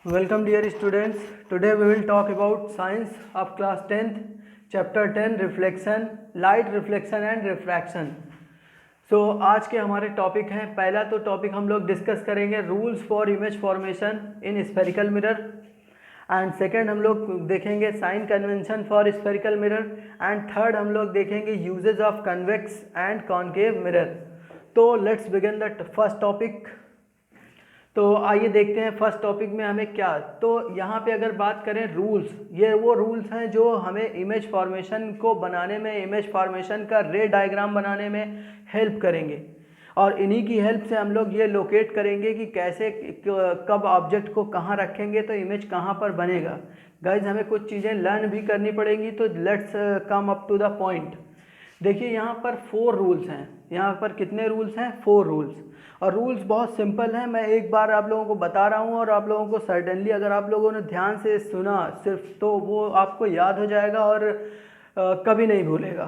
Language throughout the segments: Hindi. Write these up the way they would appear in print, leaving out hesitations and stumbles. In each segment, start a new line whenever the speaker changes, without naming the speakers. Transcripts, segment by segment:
Welcome dear students. Today we will talk about science of class 10th, chapter 10 reflection, light reflection and refraction. So आज के हमारे टॉपिक हैं, पहला तो टॉपिक हम लोग डिस्कस करेंगे rules for image formation in spherical mirror and second हम लोग देखेंगे sign convention for spherical mirror and third हम लोग देखेंगे usages of convex and concave mirror. तो let's begin the first topic. तो आइए देखते हैं फर्स्ट टॉपिक में हमें क्या. तो यहाँ पे अगर बात करें रूल्स, ये वो रूल्स हैं जो हमें इमेज फॉर्मेशन को बनाने में, इमेज फॉर्मेशन का रे डायग्राम बनाने में हेल्प करेंगे और इन्हीं की हेल्प से हम लोग ये लोकेट करेंगे कि कैसे कब ऑब्जेक्ट को कहाँ रखेंगे तो इमेज कहाँ पर बनेगा. गाइज हमें कुछ चीज़ें लर्न भी करनी पड़ेंगी. तो let's come up to the point. देखिए यहाँ पर 4 रूल्स हैं. यहाँ पर कितने रूल्स हैं? 4 रूल्स. और रूल्स बहुत सिंपल हैं. मैं एक बार आप लोगों को बता रहा हूँ और आप लोगों को सर्टेनली अगर आप लोगों ने ध्यान से सुना सिर्फ तो वो आपको याद हो जाएगा और कभी नहीं भूलेगा.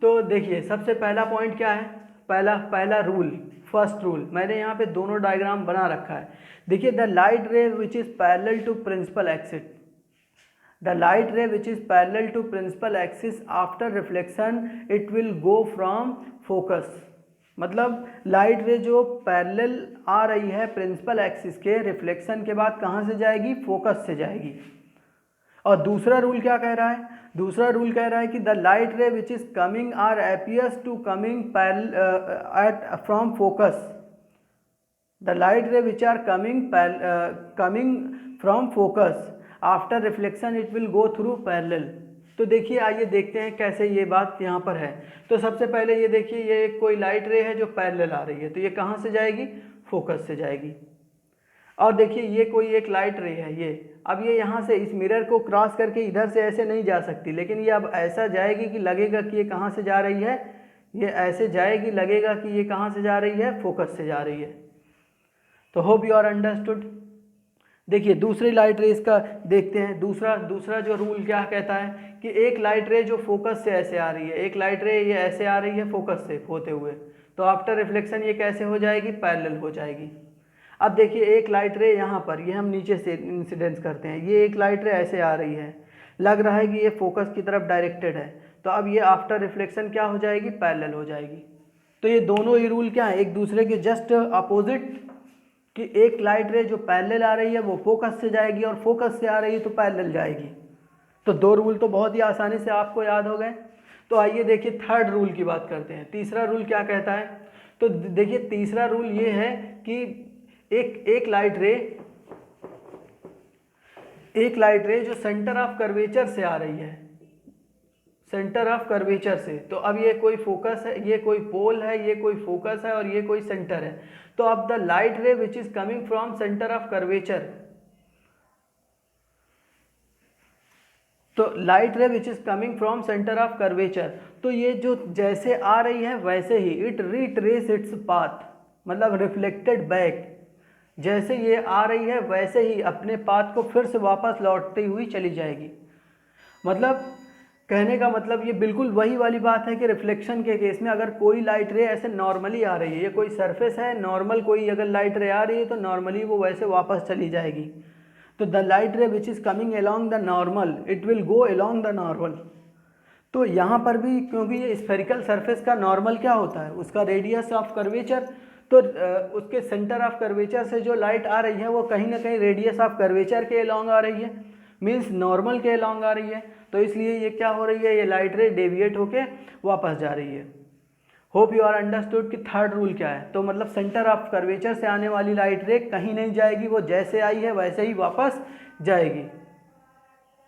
तो देखिए सबसे पहला पॉइंट क्या है. पहला रूल, फर्स्ट रूल, मैंने यहाँ पे दोनों डायग्राम बना रखा है. देखिए the light ray which is parallel to principal axis, the light ray which is parallel to principal axis after reflection it will go from focus. मतलब लाइट रे जो पैरेलल आ रही है प्रिंसिपल एक्सिस के, रिफ्लेक्शन के बाद कहाँ से जाएगी? फोकस से जाएगी. और दूसरा रूल क्या कह रहा है? दूसरा रूल कह रहा है कि the light ray which is coming or appears to coming from focus. The light ray which are coming from focus after reflection it will go through parallel. तो देखिए आइए देखते हैं कैसे ये बात यहाँ पर है. तो सबसे पहले ये देखिए ये कोई लाइट रे है जो पैरेलल आ रही है, तो ये कहाँ से जाएगी? फोकस से जाएगी. और देखिए ये कोई एक लाइट रे है ये. अब ये यहाँ से इस मिरर को क्रॉस करके इधर से ऐसे नहीं जा सकती, लेकिन ये अब ऐसा जाएगी कि लगेगा कि ये कहाँ से जा रही है? ये ऐसे जाएगी, लगेगा कि ये कहाँ से जा रही है? फोकस से जा रही है. तो होप यू आर अंडरस्टूड. देखिए दूसरी लाइट रे इसका देखते हैं. दूसरा जो रूल क्या कहता है कि एक लाइट रे जो फोकस से ऐसे आ रही है, एक लाइट रे ये ऐसे आ रही है फोकस से होते हुए, तो आफ्टर रिफ्लेक्शन ये कैसे हो जाएगी? पैरेलल हो जाएगी. अब देखिए एक लाइट रे यहाँ पर, ये हम नीचे से इंसिडेंस करते हैं, ये एक लाइट रे ऐसे आ रही है, लग रहा है कि ये फोकस की तरफ डायरेक्टेड है, तो अब ये आफ्टर रिफ्लेक्शन क्या हो जाएगी? पैरेलल हो जाएगी. तो ये दोनों ही रूल क्या है? एक दूसरे के जस्ट अपोजिट, कि एक लाइट रे जो पैरेलल आ रही है वो फोकस से जाएगी और फोकस से आ रही है तो पैरेलल जाएगी. तो 2 रूल तो बहुत ही आसानी से आपको याद हो गए. तो आइए देखिए थर्ड रूल की बात करते हैं. तीसरा रूल क्या कहता है? तो देखिए तीसरा रूल ये है कि एक लाइट रे जो सेंटर ऑफ कर्वेचर से आ रही है, सेंटर ऑफ कर्वेचर से, तो अब ये कोई फोकस है, ये कोई पोल है, ये कोई फोकस है और ये कोई सेंटर है. तो अब the light ray which is coming from centre of curvature, तो light ray which is coming from centre of curvature, तो ये जो जैसे आ रही है वैसे ही इट रिट्रेस इट्स पाथ, मतलब रिफ्लेक्टेड बैक, जैसे ये आ रही है वैसे ही अपने पाथ को फिर से वापस लौटती हुई चली जाएगी. मतलब कहने का मतलब ये बिल्कुल वही वाली बात है कि रिफ्लेक्शन के केस में अगर कोई लाइट रे ऐसे नॉर्मली आ रही है, ये कोई सरफेस है नॉर्मल, कोई अगर लाइट रे आ रही है तो नॉर्मली वो वैसे वापस चली जाएगी. तो the light ray which is coming along the normal it will go along the normal. तो यहाँ पर भी क्योंकि ये स्फेरिकल सरफेस का नॉर्मल क्या होता है? उसका रेडियस ऑफ कर्वेचर. तो उसके सेंटर ऑफ कर्वेचर से जो लाइट आ रही है वो कहीं ना कहीं रेडियस ऑफ कर्वेचर के अलोंग आ रही है, मीन्स नॉर्मल के अलोंग आ रही है. तो इसलिए ये क्या हो रही है? ये लाइट रे डेविएट होके वापस जा रही है. होप यू आर अंडरस्टूड कि थर्ड रूल क्या है. तो मतलब सेंटर ऑफ कर्वेचर से आने वाली लाइट रे कहीं नहीं जाएगी, वो जैसे आई है वैसे ही वापस जाएगी.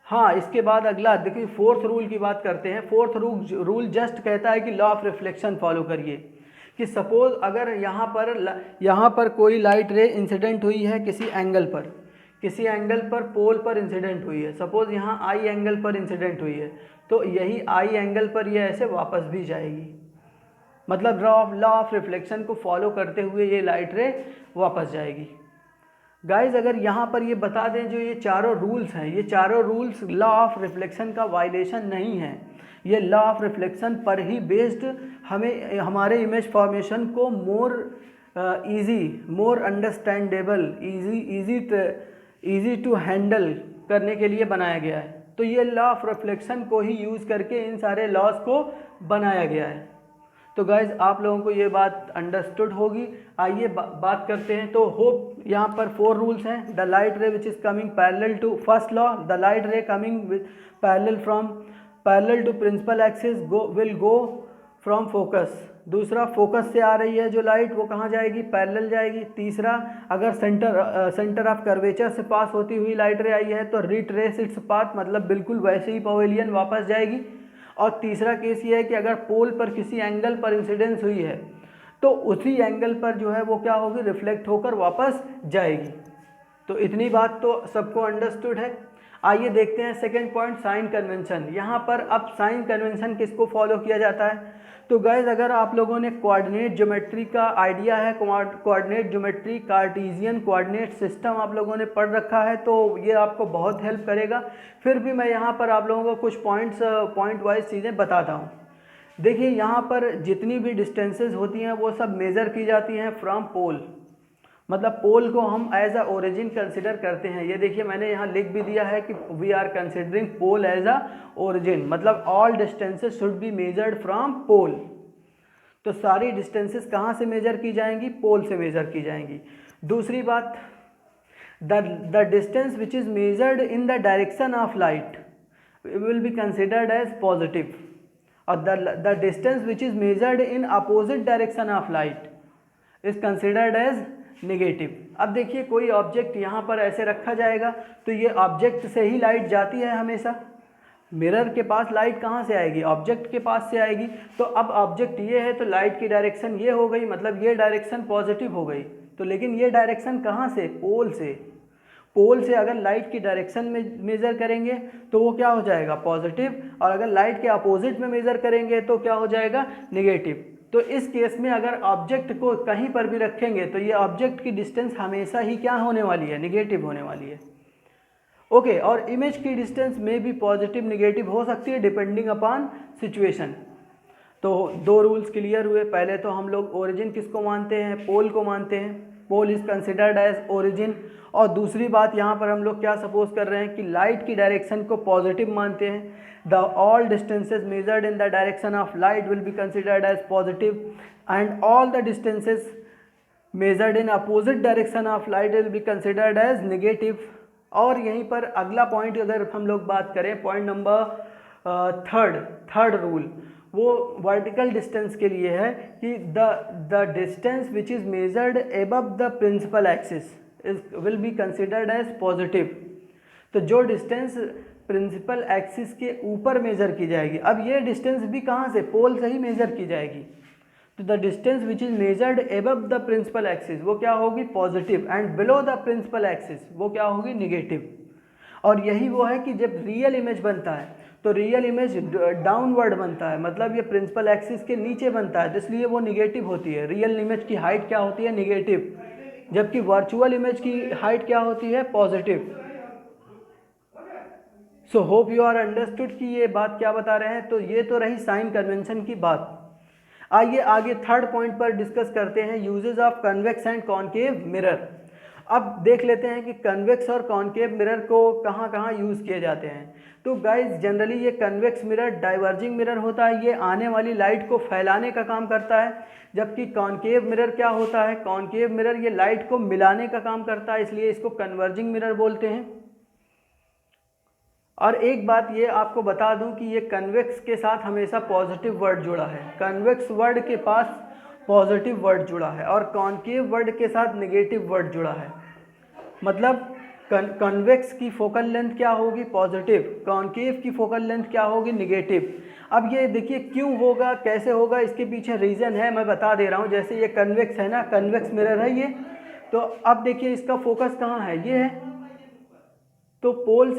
हाँ, इसके बाद अगला देखिए फोर्थ रूल की बात करते हैं. फोर्थ रूल जस्ट कहता है कि लॉ ऑफ रिफ्लेक्शन फॉलो करिए. कि सपोज अगर यहाँ पर कोई लाइट रे इंसिडेंट हुई है किसी एंगल पर पोल पर इंसिडेंट हुई है, सपोज यहाँ आई एंगल पर इंसिडेंट हुई है, तो यही आई एंगल पर ये ऐसे वापस भी जाएगी. मतलब लॉ ऑफ रिफ्लेक्शन को फॉलो करते हुए ये लाइट रे वापस जाएगी. गाइज अगर यहाँ पर ये बता दें जो ये चारों रूल्स हैं, ये चारों रूल्स लॉ ऑफ रिफ्लेक्शन का वायलेशन नहीं है. ये लॉ ऑफ रिफ्लेक्शन पर ही बेस्ड हमें हमारे इमेज फॉर्मेशन को more easy, more understandable, easy easy to handle करने के लिए बनाया गया है। तो ये लॉ ऑफ रिफ्लेक्शन को ही यूज़ करके इन सारे लॉज को बनाया गया है। तो गाइज आप लोगों को ये बात अंडरस्टूड होगी। आइए बात करते हैं। तो होप यहाँ पर 4 रूल्स हैं। The light ray which is coming parallel to, first law, the light ray coming with parallel to principal axis will go from focus. दूसरा, फोकस से आ रही है जो लाइट वो कहाँ जाएगी, पैरेलल जाएगी। तीसरा, अगर सेंटर ऑफ कर्वेचर से पास होती हुई लाइट रे आई है तो रिट्रेस इट्स पाथ, मतलब बिल्कुल वैसे ही पवेलियन वापस जाएगी। और तीसरा केस ये है कि अगर पोल पर किसी एंगल पर इंसिडेंस हुई है तो उसी एंगल पर जो है वो क्या होगी, रिफ्लेक्ट होकर वापस जाएगी। तो इतनी बात तो सबको अंडरस्टूड है। आइए देखते हैं सेकंड पॉइंट, साइन कन्वेंशन। यहाँ पर अब साइन कन्वेंशन किसको फॉलो किया जाता है? तो गाइज अगर आप लोगों ने कोऑर्डिनेट ज्योमेट्री का आइडिया है, coordinate geometry, Cartesian coordinate system आप लोगों ने पढ़ रखा है तो ये आपको बहुत हेल्प करेगा। फिर भी मैं यहाँ पर आप लोगों को कुछ पॉइंट वाइज चीज़ें बताता हूँ। देखिए यहाँ पर जितनी भी डिस्टेंसेस होती हैं वो सब मेज़र की जाती हैं फ्रॉम पोल, मतलब पोल को हम एज अ ओरिजिन कंसिडर करते हैं। ये देखिए मैंने यहाँ लिख भी दिया है कि we are considering pole as a origin, मतलब all distances should be measured from pole. तो सारी डिस्टेंसेस कहाँ से मेजर की जाएंगी, पोल से मेजर की जाएंगी। दूसरी बात, the distance which is measured in the direction of light will be considered as positive, और the distance which is measured in opposite direction of light is considered as negative. अब देखिए कोई ऑब्जेक्ट यहाँ पर ऐसे रखा जाएगा तो ये ऑब्जेक्ट से ही लाइट जाती है हमेशा। मिरर के पास लाइट कहाँ से आएगी, ऑब्जेक्ट के पास से आएगी। तो अब ऑब्जेक्ट ये है तो लाइट की डायरेक्शन ये हो गई, मतलब ये डायरेक्शन पॉजिटिव हो गई। तो लेकिन ये डायरेक्शन कहाँ से, पोल से। पोल से अगर लाइट की डायरेक्शन में मेज़र करेंगे तो वो क्या हो जाएगा, पॉजिटिव, और अगर लाइट के अपोजिट में मेज़र करेंगे तो क्या हो जाएगा, नेगेटिव। तो इस केस में अगर ऑब्जेक्ट को कहीं पर भी रखेंगे तो ये ऑब्जेक्ट की डिस्टेंस हमेशा ही क्या होने वाली है, नेगेटिव होने वाली है। ओके, और इमेज की डिस्टेंस में भी पॉजिटिव नेगेटिव हो सकती है डिपेंडिंग अपॉन सिचुएशन। तो 2 रूल्स क्लियर हुए। पहले तो हम लोग ओरिजिन किसको मानते हैं, पोल को मानते हैं, pole is considered as origin. और दूसरी बात यहाँ पर हम लोग क्या सपोज कर रहे हैं कि लाइट की डायरेक्शन को पॉजिटिव मानते हैं। The all distances measured in the direction of light will be considered as positive and all the distances measured in opposite direction of light will be considered as negative. और यहीं पर अगला पॉइंट अगर हम लोग बात करें, पॉइंट नंबर थर्ड रूल, वो वर्टिकल डिस्टेंस के लिए है कि the distance which is measured above the principal axis will be considered as positive. तो जो डिस्टेंस प्रिंसिपल एक्सिस के ऊपर मेजर की जाएगी, अब ये डिस्टेंस भी कहाँ से, पोल से ही मेजर की जाएगी। तो the distance which is measured above the principal axis वो क्या होगी, positive, and below the principal axis वो क्या होगी, निगेटिव। और यही वो है कि जब रियल इमेज बनता है तो रियल इमेज डाउनवर्ड बनता है, मतलब ये प्रिंसिपल एक्सिस के नीचे बनता है, इसलिए वो निगेटिव होती है। रियल इमेज की हाइट क्या होती है, निगेटिव, जबकि वर्चुअल इमेज की हाइट क्या होती है, positive. So hope you are understood कि ये बात क्या बता रहे हैं। तो ये तो रही साइन कन्वेंशन की बात। आइए आगे थर्ड पॉइंट पर डिस्कस करते हैं, uses of convex and concave mirror. अब देख लेते हैं कि कन्वेक्स और कॉनकेव मिरर को कहाँ कहाँ यूज़ किए जाते हैं। तो गाइज जनरली ये कन्वेक्स मिरर डाइवर्जिंग मिरर होता है, ये आने वाली लाइट को फैलाने का काम करता है। जबकि कॉनकेव मिरर क्या होता है, कॉनकेव मिरर ये लाइट को मिलाने का काम करता है, इसलिए इसको कन्वर्जिंग मिरर बोलते हैं। और एक बात ये आपको बता दूं कि ये कन्वेक्स के साथ हमेशा पॉजिटिव वर्ड जुड़ा है, कन्वेक्स वर्ड के पास पॉजिटिव वर्ड जुड़ा है, और कॉनकेव वर्ड के साथ नेगेटिव वर्ड जुड़ा है। मतलब कन्वेक्स की फोकल लेंथ क्या होगी, पॉजिटिव, कॉनकेव की फोकल लेंथ क्या होगी, नेगेटिव। अब ये देखिए क्यों होगा, कैसे होगा, इसके पीछे रीज़न है, मैं बता दे रहा हूँ। जैसे ये कन्वेक्स है ना, कन्वेक्स मिरर है ये, तो अब देखिए इसका फोकस कहाँ है, ये है। तो पोल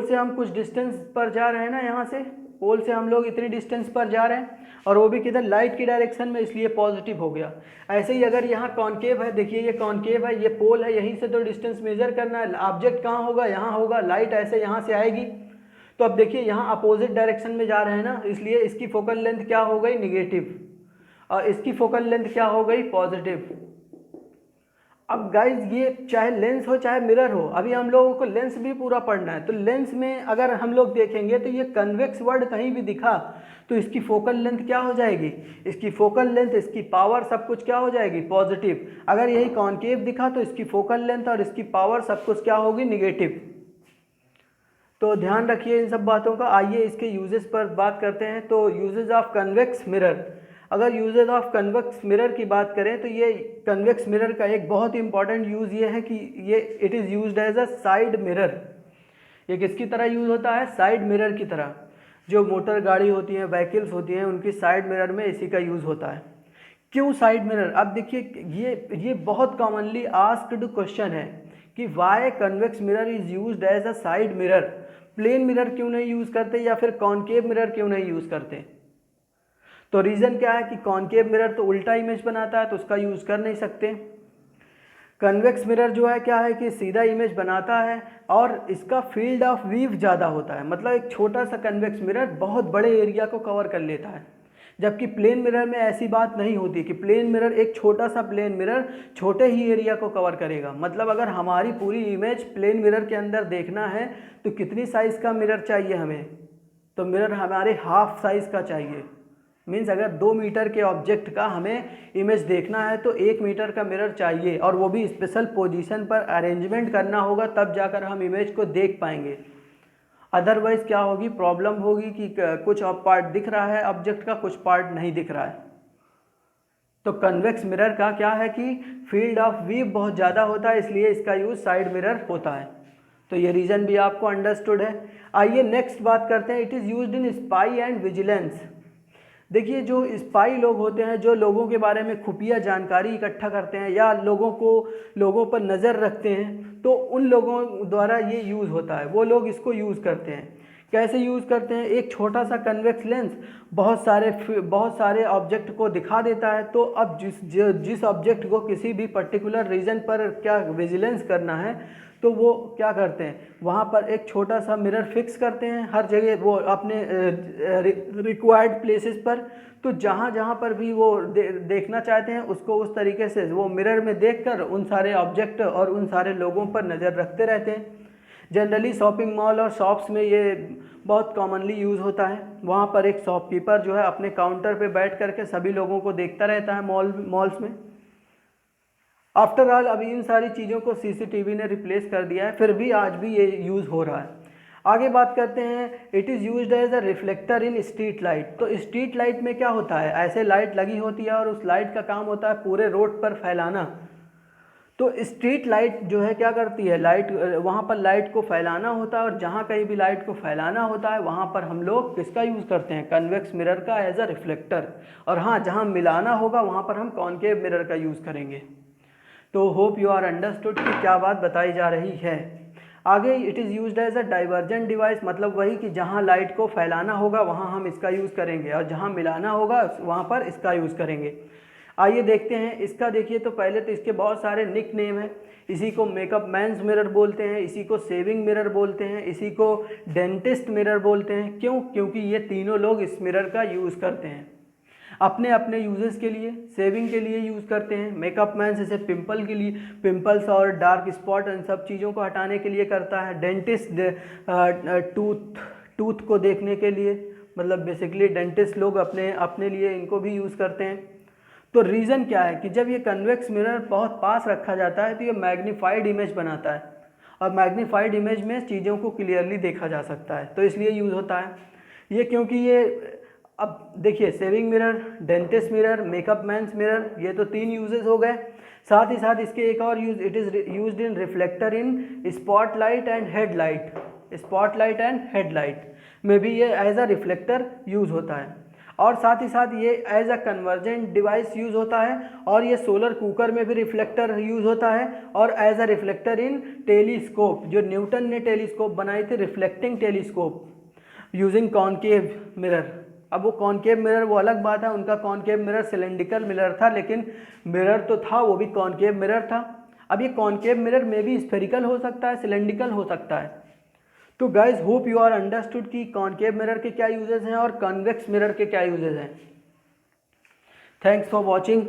से हम कुछ डिस्टेंस पर जा रहे हैं ना, यहाँ से पोल से हम लोग इतनी डिस्टेंस पर जा रहे हैं, और वो भी किधर, लाइट की डायरेक्शन में, इसलिए पॉजिटिव हो गया। ऐसे ही अगर यहाँ कॉनकेव है, देखिए ये कॉनकेव है, ये पोल है, यहीं से तो डिस्टेंस मेजर करना है, ऑब्जेक्ट कहाँ होगा, यहाँ होगा, लाइट ऐसे यहाँ से आएगी। तो अब देखिए यहाँ अपोजिट डायरेक्शन में जा रहे हैं ना, इसलिए इसकी फोकल लेंथ क्या हो गई, निगेटिव, और इसकी फोकल लेंथ क्या हो गई, पॉजिटिव। अब गाइज ये चाहे लेंस हो चाहे मिरर हो, अभी हम लोगों को लेंस भी पूरा पढ़ना है। तो लेंस में अगर हम लोग देखेंगे तो ये कन्वेक्स वर्ड कहीं भी दिखा तो इसकी फोकल लेंथ क्या हो जाएगी, इसकी फोकल लेंथ, इसकी पावर, सब कुछ क्या हो जाएगी, पॉजिटिव। अगर यही कॉन्केव दिखा तो इसकी फोकल लेंथ और इसकी पावर सब कुछ क्या होगी, निगेटिव। तो ध्यान रखिए इन सब बातों का। आइए इसके यूजेस पर बात करते हैं। तो यूजेस ऑफ कन्वेक्स मिरर, अगर यूजेस ऑफ कन्वेक्स मिरर की बात करें तो ये कन्वेक्स मिरर का एक बहुत ही इंपॉर्टेंट यूज़ ये है कि ये it is used as a side mirror. ये किसकी तरह यूज़ होता है, साइड मिरर की तरह। जो मोटर गाड़ी होती है, व्हीकल्स होती हैं, उनकी साइड मिरर में इसी का यूज़ होता है। क्यों साइड मिरर? अब देखिए ये बहुत कॉमनली आस्क्ड क्वेश्चन है कि why convex mirror is used as a side mirror. Plane mirror क्यों नहीं यूज़ करते या फिर कॉन्केव मिरर क्यों नहीं यूज़ करते? तो रीज़न क्या है कि कॉन्केव मिरर तो उल्टा इमेज बनाता है तो उसका यूज़ कर नहीं सकते। कन्वेक्स मिरर जो है क्या है कि सीधा इमेज बनाता है और इसका फील्ड ऑफ व्यू ज़्यादा होता है। मतलब एक छोटा सा कन्वेक्स मिरर बहुत बड़े एरिया को कवर कर लेता है, जबकि प्लेन मिरर में ऐसी बात नहीं होती कि प्लेन मिरर, एक छोटा सा प्लेन मिरर छोटे ही एरिया को कवर करेगा। मतलब अगर हमारी पूरी इमेज प्लेन मिरर के अंदर देखना है तो कितनी साइज़ का मिरर चाहिए हमें, तो मिरर हमारे हाफ साइज़ का चाहिए। मीन्स अगर 2 मीटर के ऑब्जेक्ट का हमें इमेज देखना है तो 1 मीटर का मिरर चाहिए, और वो भी स्पेशल पोजीशन पर अरेंजमेंट करना होगा, तब जाकर हम इमेज को देख पाएंगे। अदरवाइज क्या होगी, प्रॉब्लम होगी कि कुछ पार्ट दिख रहा है ऑब्जेक्ट का, कुछ पार्ट नहीं दिख रहा है। तो कन्वेक्स मिरर का क्या है कि फील्ड ऑफ व्यू बहुत ज़्यादा होता है, इसलिए इसका यूज़ साइड मिरर होता है। तो ये रीज़न भी आपको अंडरस्टूड है। आइए नेक्स्ट बात करते हैं। It is used in spy and vigilance. देखिए जो स्पाई लोग होते हैं, जो लोगों के बारे में खुफिया जानकारी इकट्ठा करते हैं या लोगों पर नज़र रखते हैं, तो उन लोगों द्वारा ये यूज़ होता है। वो लोग इसको यूज़ करते हैं। कैसे यूज़ करते हैं? एक छोटा सा कन्वेक्स लेंस बहुत सारे ऑब्जेक्ट को दिखा देता है। तो अब जिस ऑब्जेक्ट को किसी भी पर्टिकुलर रीजन पर क्या विजिलेंस करना है, तो वो क्या करते हैं, वहाँ पर एक छोटा सा मिरर फिक्स करते हैं हर जगह, वो अपने रिक्वायर्ड प्लेसेस पर। तो जहाँ जहाँ पर भी वो देखना चाहते हैं उसको उस तरीके से वो मिरर में देखकर उन सारे ऑब्जेक्ट और उन सारे लोगों पर नज़र रखते रहते हैं। जनरली शॉपिंग मॉल और शॉप्स में ये बहुत कॉमनली यूज़ होता है। वहाँ पर एक शॉपकीपर जो है अपने काउंटर पे बैठ करके सभी लोगों को देखता रहता है मॉल्स में। आफ्टर ऑल अभी इन सारी चीज़ों को सीसीटीवी ने रिप्लेस कर दिया है, फिर भी आज भी ये यूज़ हो रहा है। आगे बात करते हैं। It is used as a reflector in street light. तो स्ट्रीट लाइट में क्या होता है, ऐसे लाइट लगी होती है और उस लाइट का काम होता है पूरे रोड पर फैलाना। तो स्ट्रीट लाइट जो है क्या करती है, लाइट वहाँ पर लाइट को फैलाना होता है, और जहाँ कहीं भी लाइट को फैलाना होता है वहाँ पर हम लोग किसका यूज़ करते हैं, कन्वेक्स मिरर का एज अ रिफ्लेक्टर। और हाँ, जहाँ मिलाना होगा वहाँ पर हम कॉन्केव मिरर का यूज़ करेंगे। तो होप यू आर अंडरस्टूड कि क्या बात बताई जा रही है। आगे it is used as a divergent device. मतलब वही कि जहाँ लाइट को फैलाना होगा वहाँ हम इसका यूज़ करेंगे, और जहाँ मिलाना होगा वहाँ पर इसका यूज़ करेंगे। आइए देखते हैं इसका। देखिए तो पहले तो इसके बहुत सारे निक नेम हैं। इसी को मेकअप मैन्स मिरर बोलते हैं, इसी को सेविंग मिरर बोलते हैं, इसी को डेंटिस्ट मिरर बोलते हैं। क्यों? क्योंकि ये तीनों लोग इस मिरर का यूज़ करते हैं अपने अपने यूजेस के लिए। सेविंग के लिए यूज़ करते हैं, मेकअप मैन्स इसे पिंपल के लिए, पिंपल्स और डार्क स्पॉट इन सब चीज़ों को हटाने के लिए करता है। डेंटिस्ट टूथ को देखने के लिए, मतलब बेसिकली डेंटिस्ट लोग अपने लिए इनको भी यूज़ करते हैं। तो रीज़न क्या है कि जब ये कन्वेक्स मिरर बहुत पास रखा जाता है तो ये मैग्नीफाइड इमेज बनाता है, और मैग्नीफाइड इमेज में चीज़ों को क्लियरली देखा जा सकता है, तो इसलिए यूज़ होता है ये। क्योंकि ये, अब देखिए, shaving mirror, dentist mirror, makeup man's mirror, ये तो 3 यूजेस हो गए। साथ ही साथ इसके एक और use, it is used in reflector in spotlight and headlight. Spotlight and headlight में भी ये एज अ रिफ्लेक्टर यूज़ होता है, और साथ ही साथ ये as a convergent device use होता है, और ये सोलर कुकर में भी रिफ्लेक्टर यूज़ होता है, और as a reflector in telescope, जो न्यूटन ने टेलीस्कोप बनाई थी, reflecting telescope using concave mirror. अब वो कॉन्केव मिरर वो अलग बात है, उनका कॉन्केव मिरर सिलेंड्रिकल मिरर था, लेकिन मिरर तो था, वो भी कॉन्केव मिरर था। अब ये कॉन्केव मिरर में भी स्फेरिकल हो सकता है, सिलेंड्रिकल हो सकता है। तो guys hope you are understood कि कॉन्केव मिरर के क्या यूजेस हैं और कन्वेक्स मिरर के क्या यूजेस हैं। Thanks for watching.